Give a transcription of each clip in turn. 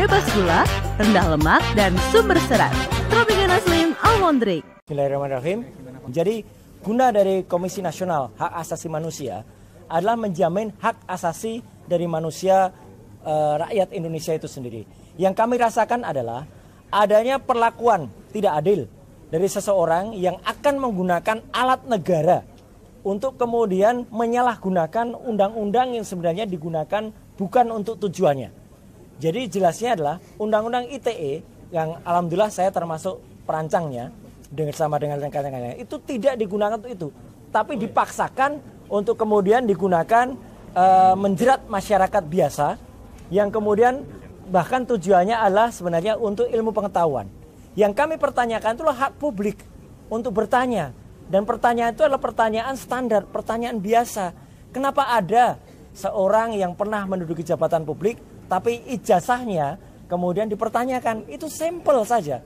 bebas gula, rendah lemak, dan sumber serat. Tropicana Slim Almond Drink. Bismillahirrahmanirrahim. Jadi guna dari Komisi Nasional Hak Asasi Manusia adalah menjamin hak asasi dari manusia rakyat Indonesia itu sendiri. Yang kami rasakan adalah adanya perlakuan tidak adil dari seseorang yang akan menggunakan alat negara untuk kemudian menyalahgunakan undang-undang yang sebenarnya digunakan bukan untuk tujuannya. Jadi jelasnya adalah undang-undang ITE yang alhamdulillah saya termasuk perancangnya bersama dengan rekan-rekannya itu tidak digunakan untuk itu, tapi dipaksakan untuk kemudian digunakan menjerat masyarakat biasa yang kemudian bahkan tujuannya adalah sebenarnya untuk ilmu pengetahuan. Yang kami pertanyakan itulah hak publik untuk bertanya. Dan pertanyaan itu adalah pertanyaan standar, pertanyaan biasa. Kenapa ada seorang yang pernah menduduki jabatan publik tapi ijazahnya kemudian dipertanyakan? Itu sampel saja.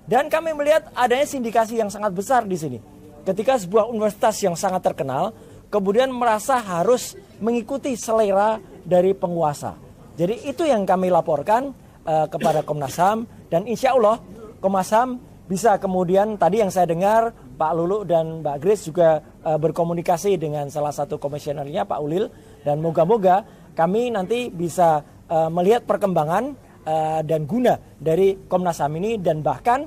Dan kami melihat adanya sindikasi yang sangat besar di sini. Ketika sebuah universitas yang sangat terkenal kemudian merasa harus mengikuti selera dari penguasa. Jadi itu yang kami laporkan kepada Komnas HAM, dan insya Allah Komnas HAM bisa kemudian tadi yang saya dengar Pak Lulu dan Mbak Grace juga berkomunikasi dengan salah satu komisionernya Pak Ulil, dan moga-moga kami nanti bisa melihat perkembangan dan guna dari Komnas HAM ini, dan bahkan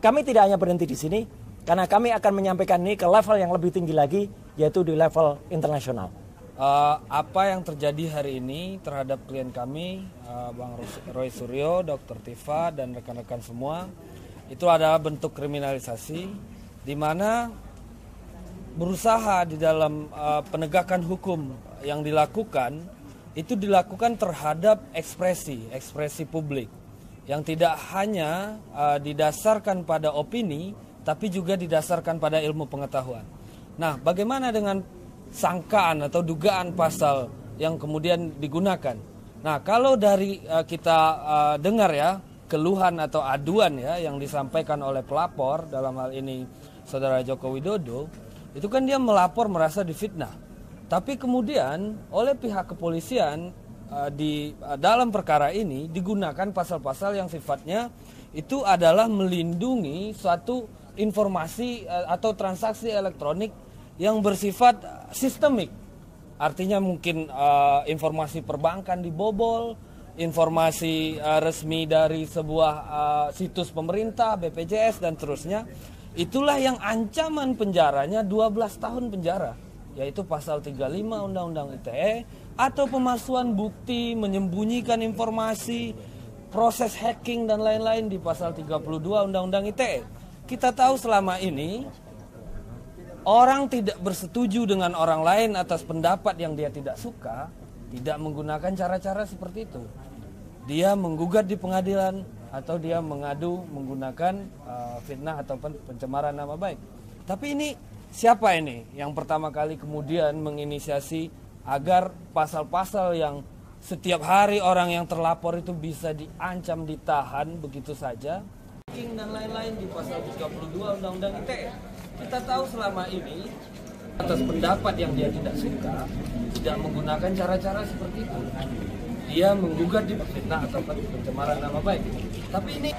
kami tidak hanya berhenti di sini karena kami akan menyampaikan ini ke level yang lebih tinggi lagi, yaitu di level internasional. Apa yang terjadi hari ini terhadap klien kami, Bang Roy Suryo, Dr. Tifa, dan rekan-rekan semua, itu adalah bentuk kriminalisasi di mana berusaha di dalam penegakan hukum yang dilakukan, itu dilakukan terhadap ekspresi publik yang tidak hanya didasarkan pada opini, tapi juga didasarkan pada ilmu pengetahuan. Nah, bagaimana dengan sangkaan atau dugaan pasal yang kemudian digunakan? Nah, kalau dari kita dengar ya, keluhan atau aduan ya yang disampaikan oleh pelapor, dalam hal ini Saudara Joko Widodo, itu kan dia melapor merasa difitnah. Tapi kemudian oleh pihak kepolisian di dalam perkara ini digunakan pasal-pasal yang sifatnya itu adalah melindungi suatu informasi atau transaksi elektronik yang bersifat sistemik. Artinya mungkin informasi perbankan dibobol, informasi resmi dari sebuah situs pemerintah, BPJS dan seterusnya. Itulah yang ancaman penjaranya 12 tahun penjara, yaitu pasal 35 Undang-Undang ITE, atau pemalsuan bukti, menyembunyikan informasi, proses hacking dan lain-lain di pasal 32 Undang-Undang ITE. Kita tahu selama ini orang tidak bersetuju dengan orang lain atas pendapat yang dia tidak suka, tidak menggunakan cara-cara seperti itu. Dia menggugat di pengadilan atau dia mengadu menggunakan fitnah atau pencemaran nama baik. Tapi ini siapa ini yang pertama kali kemudian menginisiasi agar pasal-pasal yang setiap hari orang yang terlapor itu bisa diancam, ditahan begitu saja, dan lain-lain di pasal 32 Undang-Undang ITE. Kita tahu selama ini atas pendapat yang dia tidak suka, tidak menggunakan cara-cara seperti itu. Dia menggugat di fitnah atau pencemaran nama baik. Tapi ini